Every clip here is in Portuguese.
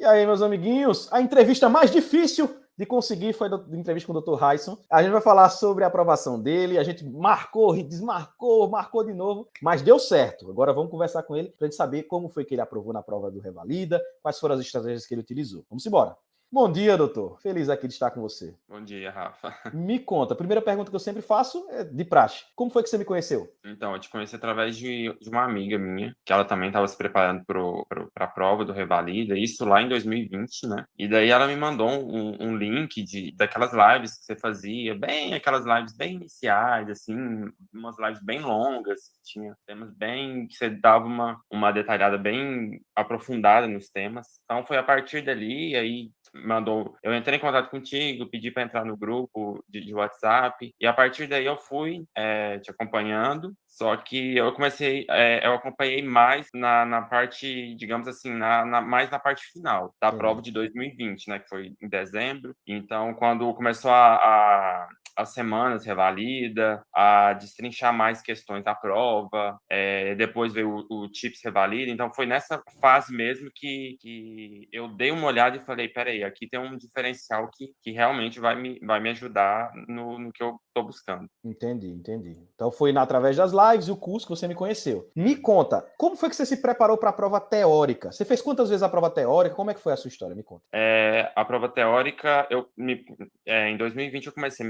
aí, meus amiguinhos, a entrevista mais difícil de conseguir foi a entrevista com o Dr. Raisson. A gente vai falar sobre a aprovação dele, a gente marcou, desmarcou, marcou de novo, mas deu certo. Agora vamos conversar com ele para a gente saber como foi que ele aprovou na prova do Revalida, quais foram as estratégias que ele utilizou. Vamos embora. Bom dia, doutor. Feliz aqui de estar com você. Bom dia, Rafa. Me conta, a primeira pergunta que eu sempre faço é de praxe. Como foi que você me conheceu? Então, eu te conheci através de uma amiga minha, que ela também estava se preparando para a prova do Revalida, isso lá em 2020, né? E daí ela me mandou um link daquelas lives que você fazia, bem aquelas lives bem iniciais, assim, umas lives bem longas, que tinha temas bem, que você dava uma detalhada bem aprofundada nos temas. Então, foi a partir dali, aí eu entrei em contato contigo, pedi para entrar no grupo de WhatsApp, e a partir daí eu fui te acompanhando, só que eu acompanhei mais na parte, digamos assim, mais na parte final da prova de 2020, né, que foi em dezembro. Então, quando começou as semanas Revalida, a destrinchar mais questões da prova, depois veio o Tips Revalida, então foi nessa fase mesmo que eu dei uma olhada e falei, peraí, aqui tem um diferencial que realmente vai me ajudar no que eu estou buscando. Entendi. Então foi através das lives e o curso que você me conheceu. Me conta, como foi que você se preparou para a prova teórica? Você fez quantas vezes a prova teórica? Como é que foi a sua história? Me conta. A prova teórica, em 2020 eu comecei a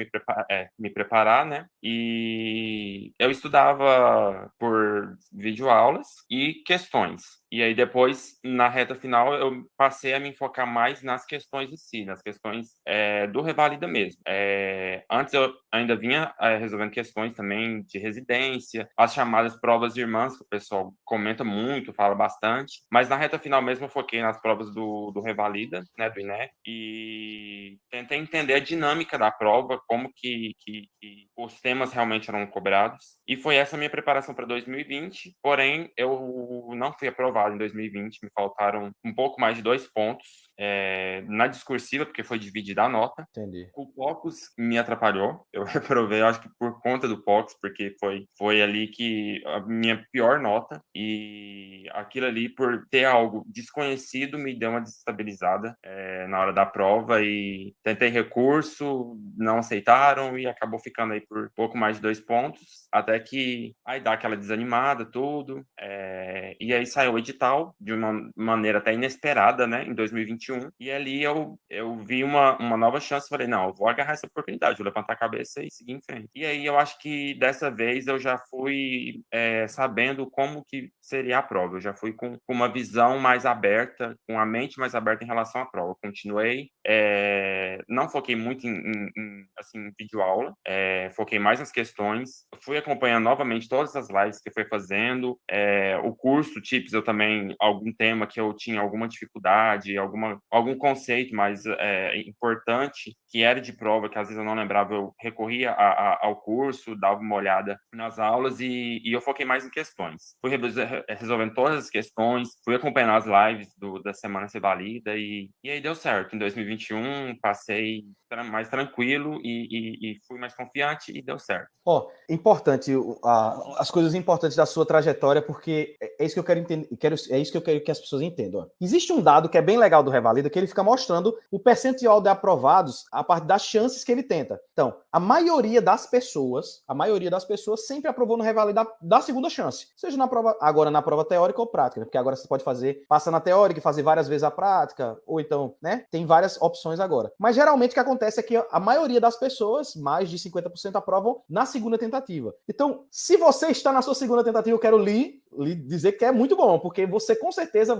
me preparar, né? E eu estudava por videoaulas e questões. E aí depois, na reta final, eu passei a me focar mais nas questões em si, nas questões do Revalida mesmo. Antes eu ainda vinha resolvendo questões também de residência, as chamadas provas de irmãs, que o pessoal comenta muito, fala bastante, mas na reta final mesmo eu foquei nas provas do Revalida, né, do INEP, e tentei entender a dinâmica da prova, como que os temas realmente eram cobrados, e foi essa a minha preparação para 2020, porém eu não fui aprovado em 2020, me faltaram um pouco mais de 2 pontos na discursiva, porque foi dividida a nota. Entendi. O POCUS me atrapalhou, eu reprovei, acho que por conta do POCUS, porque foi ali que a minha pior nota, e aquilo ali, por ter algo desconhecido, me deu uma desestabilizada na hora da prova, e tentei recurso, não aceitaram, e acabou ficando aí por pouco mais de 2 pontos, até que aí dá aquela desanimada, tudo, e aí saiu o edital, de uma maneira até inesperada, né, em 2021, e ali eu vi uma nova chance, falei, não, eu vou agarrar essa oportunidade, vou levantar a cabeça e seguir em frente. E aí eu acho que dessa vez eu já fui sabendo como que seria a prova, eu já fui com uma visão mais aberta, com a mente mais aberta em relação à prova. Eu continuei, não foquei muito em videoaula, foquei mais nas questões, fui acompanhando novamente todas as lives que foi fazendo, o curso Tips, eu também, algum tema que eu tinha alguma dificuldade, algum conceito mais importante, que era de prova, que às vezes eu não lembrava, eu recorria ao curso, dava uma olhada nas aulas e eu foquei mais em questões. Fui resolvendo todas as questões, fui acompanhando as lives da Semana Revalida e aí deu certo. Em 2021, passei mais tranquilo e fui mais confiante e deu certo. Importante, as coisas importantes da sua trajetória, porque é isso que eu quero entender, é isso que eu quero que as pessoas entendam. Existe um dado que é bem legal do Revalida, que ele fica mostrando o percentual de aprovados a partir das chances que ele tenta. Então, a maioria das pessoas sempre aprovou no Revalida da segunda chance. Seja agora na prova teórica ou prática, né? Porque agora você pode passa na teórica e fazer várias vezes a prática, ou então, né, tem várias opções agora. Mas geralmente o que acontece é que a maioria das pessoas, mais de 50%, aprovam na segunda tentativa. Então, se você está na sua segunda tentativa, eu quero lhe dizer que é muito bom, porque você com certeza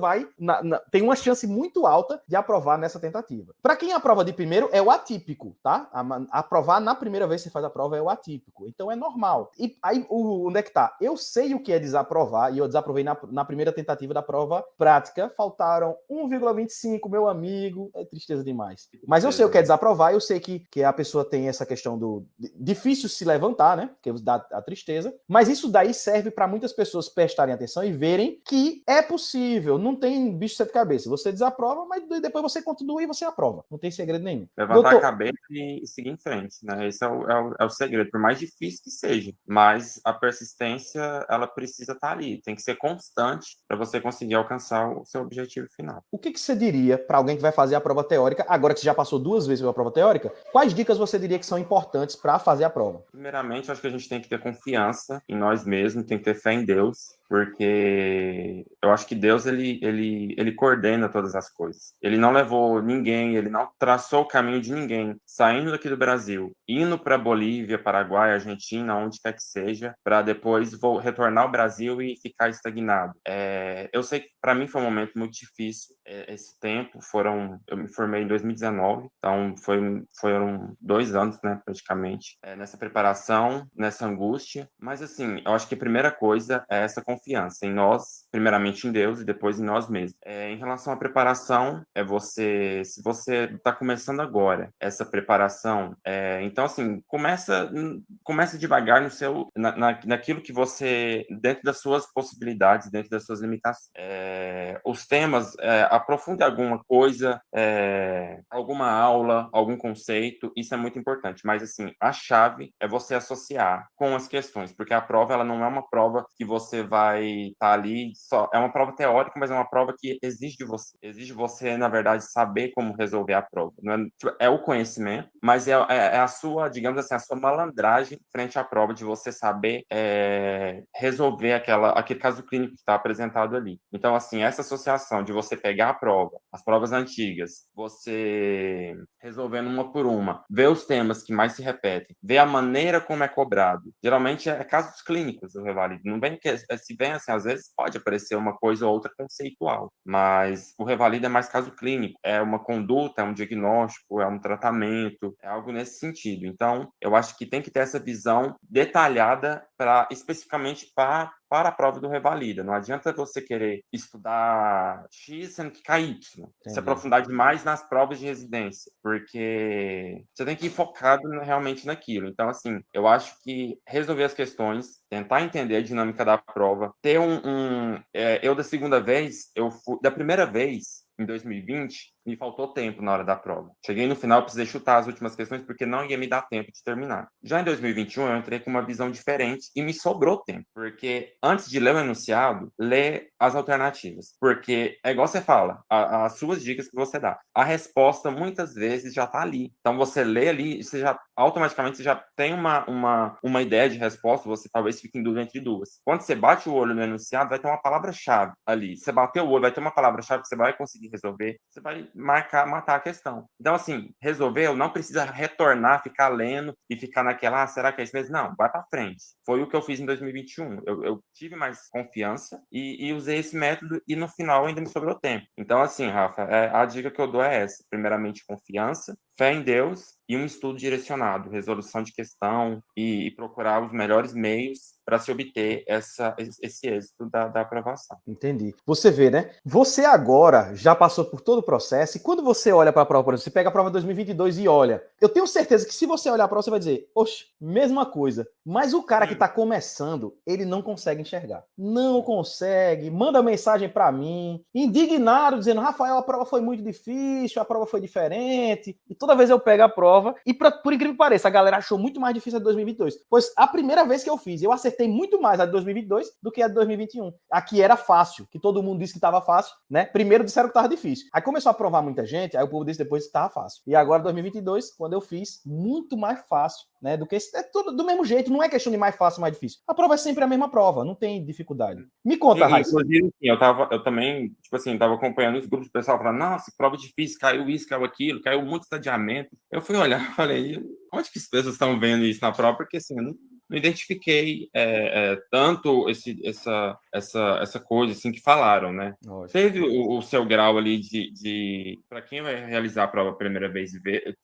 tem uma chance muito alta de aprovar nessa tentativa. Para quem aprova de primeiro, é o atípico, tá? Aprovar na primeira vez que você faz a prova é o atípico. Então é normal. E aí, onde é que tá? Eu sei o que é desaprovar, e eu desaprovei na primeira tentativa da prova prática. Faltaram 1,25, meu amigo. É tristeza demais. Mas eu sei o que é desaprovar, eu sei que a pessoa tem essa questão difícil se levantar, né? Porque dá a tristeza. Mas isso daí serve para muitas pessoas prestarem atenção e verem que é possível. Não tem bicho de sete cabeças. Você desaprova, mas depois você continua e você aprova. Não tem segredo nenhum. Levantar a cabeça e seguir em frente, né? Esse é o segredo, por mais difícil que seja. Mas a persistência, ela precisa estar ali. Tem que ser constante para você conseguir alcançar o seu objetivo final. O que você diria para alguém que vai fazer a prova teórica, agora que você já passou 2 vezes pela prova teórica, quais dicas você diria que são importantes para fazer a prova? Primeiramente, eu acho que a gente tem que ter confiança em nós mesmos, tem que ter fé em Deus, porque eu acho que Deus, ele coordena todas as coisas. Ele não levou ninguém, ele não traçou o caminho de ninguém, saindo daqui do Brasil, indo para Bolívia, Paraguai, Argentina, onde quer que seja, para depois retornar ao Brasil e ficar estagnado. Eu sei que para mim foi um momento muito difícil, esse tempo, eu me formei em 2019, então foram 2 anos, né, praticamente, nessa preparação, nessa angústia, mas assim, eu acho que a primeira coisa é essa confiança em nós, primeiramente em Deus e depois em nós mesmos. Em relação à preparação, se você está começando agora essa preparação, então assim, começa devagar naquilo que você, dentro das suas possibilidades, dentro das suas limitações. Os temas, aprofunde alguma coisa, alguma aula, algum conceito, isso é muito importante, mas assim, a chave é você associar com as questões, porque a prova, ela não é uma prova que você vai estar ali, é uma prova teórica, mas é uma prova que exige de você, na verdade, saber como resolver a prova. Não é o conhecimento, mas é a sua, digamos assim, a sua malandragem frente à prova, de você saber resolver aquele caso clínico que está apresentado ali. Então, assim, essa associação de você pegar a prova, as provas antigas, você resolvendo uma por uma, ver os temas que mais se repetem, ver a maneira como é cobrado. Geralmente é casos clínicos o Revalida. Não vem que se vem assim, às vezes pode aparecer uma coisa ou outra conceitual, mas o Revalida é mais caso clínico, é uma conduta, é um diagnóstico, é um tratamento, é algo nesse sentido. Então, eu acho que tem que ter essa visão detalhada especificamente para a prova do Revalida. Não adianta você querer estudar X sendo que cai Y. Se aprofundar demais nas provas de residência, porque você tem que ir focado realmente naquilo. Então, assim, eu acho que resolver as questões, tentar entender a dinâmica da prova, ter eu da segunda vez, da primeira vez, em 2020, me faltou tempo na hora da prova. Cheguei no final, precisei chutar as últimas questões porque não ia me dar tempo de terminar. Já em 2021, eu entrei com uma visão diferente e me sobrou tempo, porque antes de ler o enunciado, ler as alternativas, porque é igual você fala, as suas dicas que você dá. A resposta, muitas vezes, já está ali. Então, você lê ali, automaticamente você já tem uma ideia de resposta, você talvez fique em dúvida entre duas. Quando você bate o olho no enunciado, vai ter uma palavra-chave ali. Você bateu o olho, vai ter uma palavra-chave que você vai conseguir resolver, você vai matar a questão. Então, assim, resolveu, não precisa retornar, ficar lendo e ficar naquela, será que é isso mesmo? Não, vai para frente. Foi o que eu fiz em 2021. Eu tive mais confiança e usei esse método e no final ainda me sobrou tempo. Então, assim, Rafa, a dica que eu dou é essa. Primeiramente, confiança, fé em Deus e um estudo direcionado, resolução de questão e procurar os melhores meios para se obter esse êxito da aprovação. Entendi. Você vê, né? Você agora já passou por todo o processo e quando você olha para a prova, por exemplo, você pega a prova 2022 e olha, eu tenho certeza que se você olhar para você vai dizer, oxe, mesma coisa. Mas o cara que está começando, ele não consegue enxergar. Não consegue, manda mensagem para mim, indignado, dizendo, Rafael, a prova foi muito difícil, a prova foi diferente. E toda vez eu pego a prova e, por incrível que pareça, a galera achou muito mais difícil a de 2022. Pois a primeira vez que eu fiz, eu acertei muito mais a de 2022 do que a de 2021. Aqui era fácil, que todo mundo disse que estava fácil, né? Primeiro disseram que estava difícil. Aí começou a provar muita gente, aí o povo disse depois que estava fácil. E agora, 2022, quando eu fiz, muito mais fácil, né? Do que é tudo do mesmo jeito, não é questão de mais fácil ou mais difícil. A prova é sempre a mesma prova, não tem dificuldade. Me conta, Raíssa. Inclusive, eu também, tipo assim, tava acompanhando os grupos do pessoal falando, nossa, prova difícil, caiu isso, caiu aquilo, caiu muito estadiamento. Eu fui olhar e falei, onde que as pessoas estão vendo isso na prova? Porque assim, eu não identifiquei tanto essa coisa assim que falaram, né? Lógico. Teve o seu grau ali de para quem vai realizar a prova a primeira vez e ver,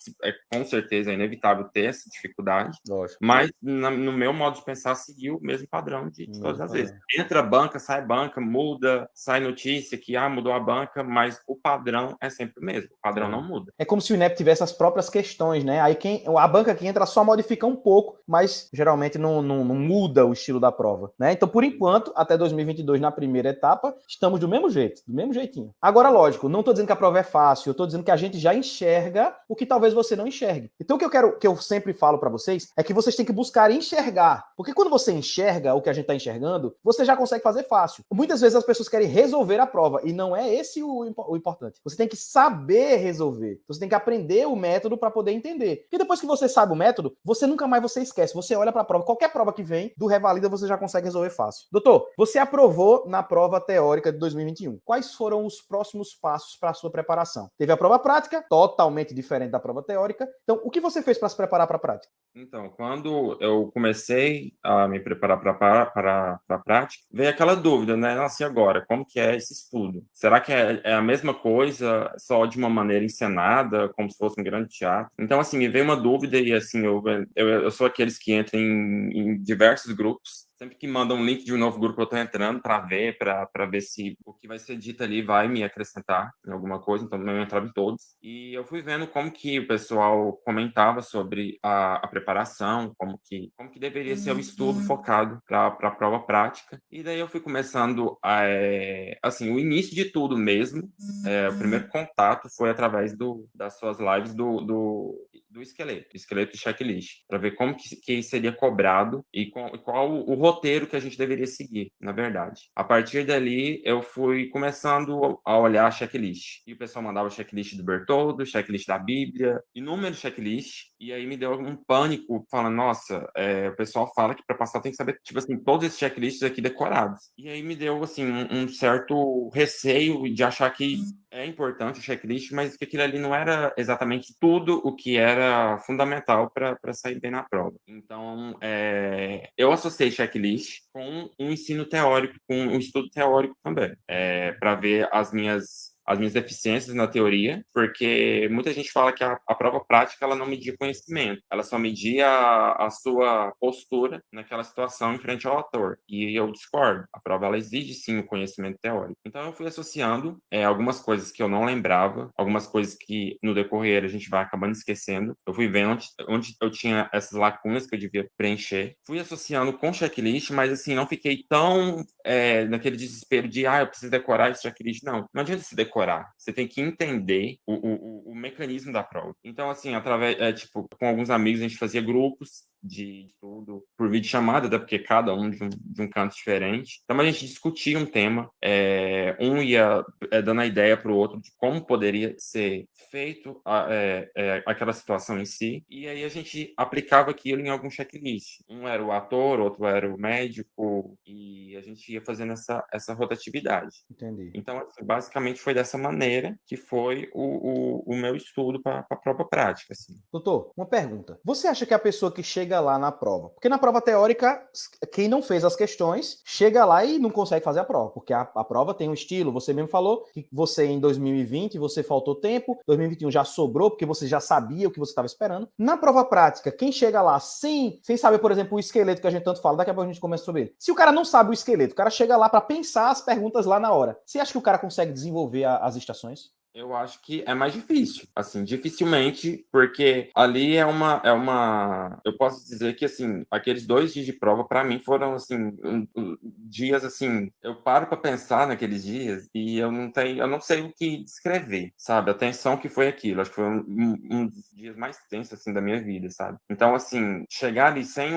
com certeza é inevitável ter essa dificuldade. Lógico. Mas no meu modo de pensar seguiu o mesmo padrão de todas as vezes. Entra banca, sai banca, muda, sai notícia que mudou a banca, mas o padrão é sempre o mesmo. O padrão não muda. É como se o INEP tivesse as próprias questões, né? Aí a banca que entra só modifica um pouco, mas geralmente não muda o estilo da prova, né? Então, por enquanto, até 2022 na primeira etapa, estamos do mesmo jeito, do mesmo jeitinho. Agora, lógico, não estou dizendo que a prova é fácil, eu estou dizendo que a gente já enxerga o que talvez você não enxergue. Então, o que eu sempre falo para vocês, é que vocês têm que buscar enxergar. Porque quando você enxerga o que a gente está enxergando, você já consegue fazer fácil. Muitas vezes as pessoas querem resolver a prova, e não é esse o importante. Você tem que saber resolver. Você tem que aprender o método para poder entender. E depois que você sabe o método, você nunca mais você esquece. Você olha para a prova, qualquer prova que vem, do Revalida você já consegue resolver fácil. Doutor, você aprovou na prova teórica de 2021. Quais foram os próximos passos para a sua preparação? Teve a prova prática, totalmente diferente da prova teórica. Então, o que você fez para se preparar para a prática? Então, quando eu comecei a me preparar para a prática, veio aquela dúvida, né? Nossa, e agora? Como que é esse estudo? Será que é a mesma coisa, só de uma maneira encenada, como se fosse um grande teatro? Então, assim, me veio uma dúvida e, assim, eu sou aqueles que entram em diversos grupos. Sempre que mandam um link de um novo grupo, eu estou entrando para ver se o que vai ser dito ali vai me acrescentar em alguma coisa. Então, eu entrava em todos. E eu fui vendo como que o pessoal comentava sobre a preparação, como que deveria ser o estudo focado para a prova prática. E daí eu fui começando, assim, o início de tudo mesmo. O primeiro contato foi através das suas lives do esqueleto checklist, para ver como que seria cobrado e qual o roteiro que a gente deveria seguir, na verdade. A partir dali, eu fui começando a olhar a checklist. E o pessoal mandava checklist do Bertoldo, checklist da Bíblia, inúmeros checklists, e aí me deu um pânico, falando, nossa, o pessoal fala que para passar tem que saber, tipo assim, todos esses checklists aqui decorados. E aí me deu, assim, um certo receio de achar que é importante o checklist, mas que aquilo ali não era exatamente tudo o que era fundamental para sair bem na prova. Então, eu associei checklist com um ensino teórico, com um estudo teórico também, para ver as minhas deficiências na teoria, porque muita gente fala que a prova prática ela não media conhecimento, ela só media a sua postura naquela situação em frente ao autor. E eu discordo. A prova ela exige sim o conhecimento teórico. Então eu fui associando algumas coisas que eu não lembrava, algumas coisas que no decorrer a gente vai acabando esquecendo. Eu fui vendo onde eu tinha essas lacunas que eu devia preencher. Fui associando com checklist, mas assim, não fiquei tão naquele desespero de eu preciso decorar esse checklist. Não adianta se decorar. Você tem que entender o mecanismo da prova. Então, assim, através, com alguns amigos a gente fazia grupos de estudo por videochamada, até porque cada um de um canto diferente. Então, a gente discutia um tema, um ia dando a ideia para o outro de como poderia ser feito aquela situação em si, e aí a gente aplicava aquilo em algum checklist. Um era o ator, outro era o médico, e a gente ia fazendo essa rotatividade. Entendi. Então, assim, basicamente foi dessa maneira que foi o meu estudo para a prova prática. Assim. Doutor, uma pergunta. Você acha que a pessoa que chega lá na prova, porque na prova teórica, quem não fez as questões, chega lá e não consegue fazer a prova, porque a prova tem um estilo, você mesmo falou que você em 2020, você faltou tempo, 2021 já sobrou, porque você já sabia o que você estava esperando. Na prova prática, quem chega lá sem saber, por exemplo, o esqueleto que a gente tanto fala, daqui a pouco a gente começa sobre ele. Se o cara não sabe o esqueleto, o cara chega lá para pensar as perguntas lá na hora, você acha que o cara consegue desenvolver as estações? Eu acho que é mais difícil, assim, dificilmente, porque ali eu posso dizer que, assim, aqueles 2 dias de prova, para mim, foram, assim, dias, assim, eu paro para pensar naqueles dias e eu não sei o que descrever, sabe? A tensão que foi aquilo, acho que foi um dos dias mais tensos, assim, da minha vida, sabe? Então, assim, chegar ali sem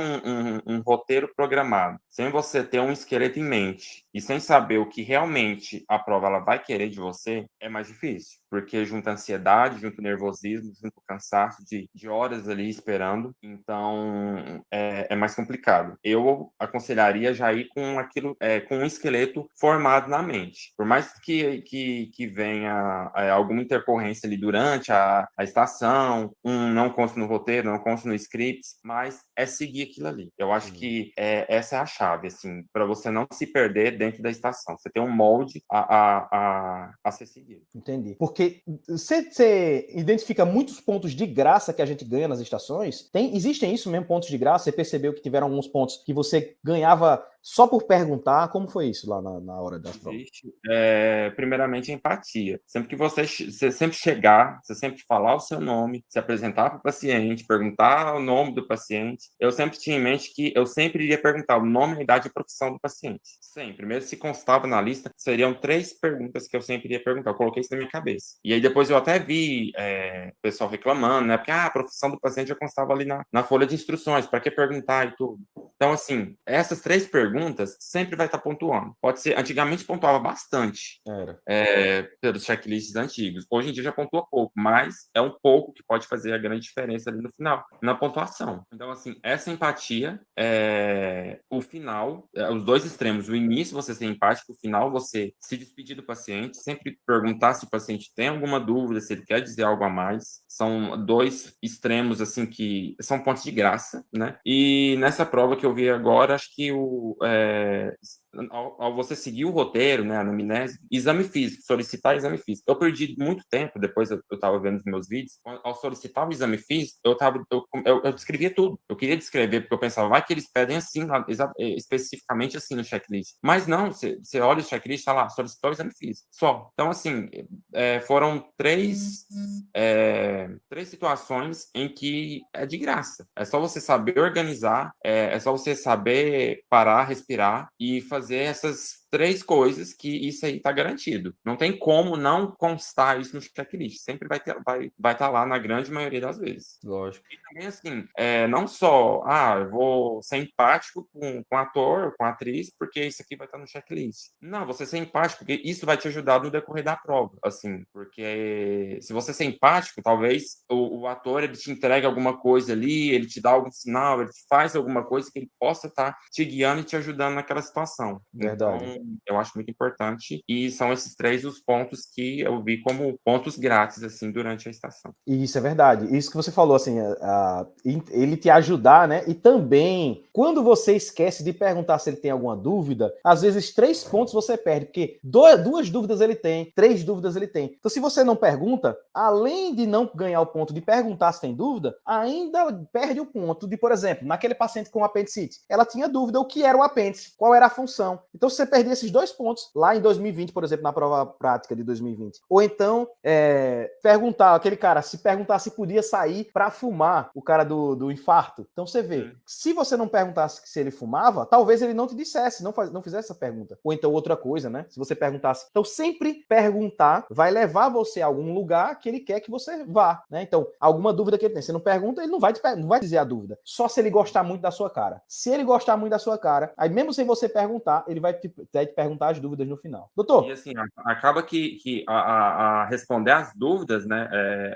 um roteiro programado, sem você ter um esqueleto em mente e sem saber o que realmente a prova ela vai querer de você, é mais difícil. Porque junta ansiedade, junta nervosismo, junta cansaço de horas ali esperando. Então, é mais complicado. Eu aconselharia já ir com aquilo, com um esqueleto formado na mente. Por mais que venha alguma intercorrência ali durante a estação, não consta no roteiro, não consta no script, mas é seguir aquilo ali. Eu acho que essa é a chave, assim, para você não se perder dentro da estação. Você tem um molde a ser seguido. Entendi. Porque você identifica muitos pontos de graça que a gente ganha nas estações. Existem isso mesmo, pontos de graça? Você percebeu que tiveram alguns pontos que você ganhava só por perguntar? Como foi isso lá na hora das provas? Existe, primeiramente, a empatia. Sempre que você sempre chegar, você sempre falar o seu nome, se apresentar para o paciente, perguntar o nome do paciente, eu sempre tinha em mente que eu sempre iria perguntar o nome, a idade e a profissão do paciente. Sempre. Mesmo se constava na lista, seriam 3 perguntas que eu sempre iria perguntar. Eu coloquei isso na minha cabeça. E aí depois eu até vi o pessoal reclamando, né? Porque a profissão do paciente já constava ali na folha de instruções, para que perguntar e tudo. Então, assim, essas 3 perguntas sempre vai estar pontuando. Pode ser, antigamente pontuava bastante Era. pelos checklists antigos. Hoje em dia já pontua pouco, mas é um pouco que pode fazer a grande diferença ali no final, na pontuação. Então, assim, essa empatia, o final, os dois extremos, o início você ser empático, o final você se despedir do paciente, sempre perguntar se o paciente tem alguma dúvida, se ele quer dizer algo a mais. São 2 extremos, assim, que são pontos de graça, né? E nessa prova que eu vi agora, acho que ao você seguir o roteiro, né, a anamnese, exame físico, solicitar exame físico. Eu perdi muito tempo, depois eu estava vendo os meus vídeos, ao solicitar o exame físico, eu descrevia tudo. Eu queria descrever, porque eu pensava, vai que eles pedem assim, especificamente assim no checklist. Mas não, você olha o checklist, está lá, solicitou o exame físico, só. Então, assim, foram 3 situações em que é de graça. É só você saber organizar, é só você saber parar, respirar e fazer essas 3 coisas que isso aí está garantido. Não tem como não constar isso no checklist. Sempre vai estar lá na grande maioria das vezes. Lógico. E também, assim, não só, eu vou ser empático com ator, com atriz, porque isso aqui vai estar no checklist. Não, você ser empático, porque isso vai te ajudar no decorrer da prova, assim, porque se você ser empático, talvez o ator, ele te entregue alguma coisa ali, ele te dá algum sinal, ele te faz alguma coisa que ele possa estar te guiando e te ajudando naquela situação. Então, Verdade. eu acho muito importante, e são esses 3 os pontos que eu vi como pontos grátis, assim, durante a estação. E isso é verdade. Isso que você falou, assim, ele te ajudar, né? E também, quando você esquece de perguntar se ele tem alguma dúvida, às vezes 3 pontos você perde, porque 2 dúvidas ele tem, 3 dúvidas ele tem. Então, se você não pergunta, além de não ganhar o ponto de perguntar se tem dúvida, ainda perde o ponto de, por exemplo, naquele paciente com apendicite, ela tinha dúvida o que era o apêndice, qual era a função. Então, se você perdia esses 2 pontos, lá em 2020, por exemplo, na prova prática de 2020, ou então, perguntar, aquele cara, se perguntar se podia sair para fumar, o cara do infarto. Então você vê, se você não perguntasse se ele fumava, talvez ele não te dissesse, não fizesse essa pergunta. Ou então outra coisa, né? Se você perguntasse. Então sempre perguntar vai levar você a algum lugar que ele quer que você vá, né? Então, alguma dúvida que ele tem, você não pergunta, ele não vai dizer a dúvida. Só se ele gostar muito da sua cara. Se ele gostar muito da sua cara, aí mesmo sem você perguntar, ele vai te perguntar as dúvidas no final. E Doutor, assim, acaba que a responder às dúvidas, né,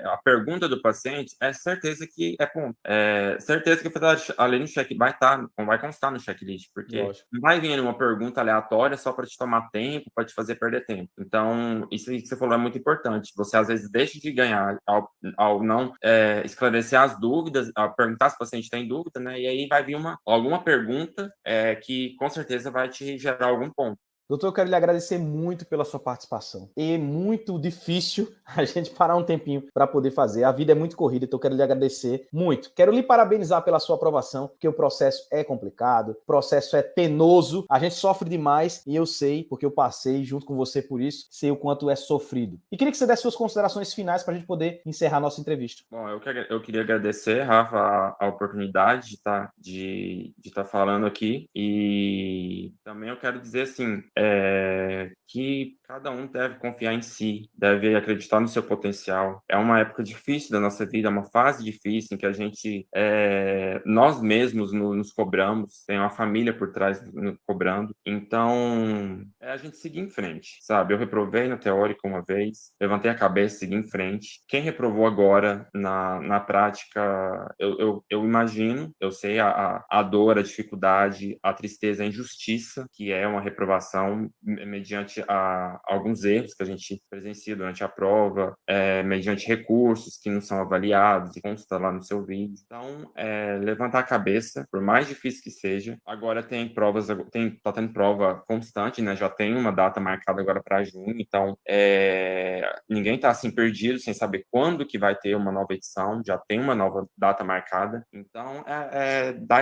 a pergunta do paciente é certeza que é ponto. É certeza que vai estar ali no check, vai constar no checklist, porque lógico. não vai vir uma pergunta aleatória só para te tomar tempo, para te fazer perder tempo. Então, isso aí que você falou é muito importante. Você às vezes deixa de ganhar ao não esclarecer as dúvidas, ao perguntar se o paciente tem dúvida, né, e aí vai vir alguma pergunta que com certeza vai te gerar algum ponto. Doutor, eu quero lhe agradecer muito pela sua participação. É muito difícil a gente parar um tempinho para poder fazer. A vida é muito corrida, então eu quero lhe agradecer muito. Quero lhe parabenizar pela sua aprovação, porque o processo é complicado, o processo é penoso, a gente sofre demais e eu sei, porque eu passei junto com você por isso, sei o quanto é sofrido. E queria que você desse suas considerações finais para a gente poder encerrar nossa entrevista. Bom, eu queria agradecer, Rafa, a oportunidade de estar falando aqui. E também eu quero dizer assim, que cada um deve confiar em si, deve acreditar no seu potencial. É uma época difícil da nossa vida, é uma fase difícil em que a gente, nós mesmos nos cobramos, tem uma família por trás nos cobrando. Então, a gente seguir em frente, sabe? Eu reprovei no teórico uma vez, levantei a cabeça, segui em frente. Quem reprovou agora na prática, eu imagino, eu sei a dor, a dificuldade, a tristeza, a injustiça, que é uma reprovação mediante alguns erros que a gente presencia durante a prova, mediante recursos que não são avaliados e consta lá no seu vídeo. Então, levantar a cabeça, por mais difícil que seja. Agora tá tendo prova constante, né? Já tem uma data marcada agora para junho, então ninguém tá assim perdido, sem saber quando que vai ter uma nova edição, já tem uma nova data marcada. Então, dar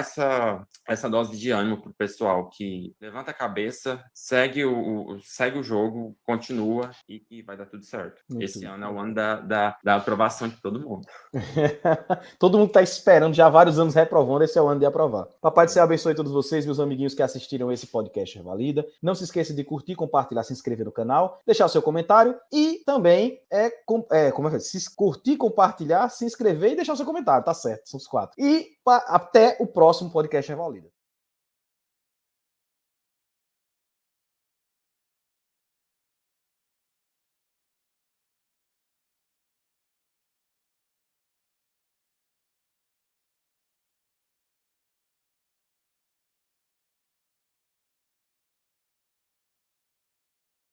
essa dose de ânimo pro pessoal, que levanta a cabeça, segue o jogo, continua e vai dar tudo certo. Esse ano é o ano da aprovação de todo mundo. Todo mundo está esperando já há vários anos reprovando, esse é o ano de aprovar. Papai do Céu abençoe todos vocês, meus amiguinhos que assistiram esse podcast Revalida. Não se esqueça de curtir, compartilhar, se inscrever no canal, deixar o seu comentário e também curtir, compartilhar, se inscrever e deixar o seu comentário, tá certo? São os 4. E até o próximo podcast Revalida.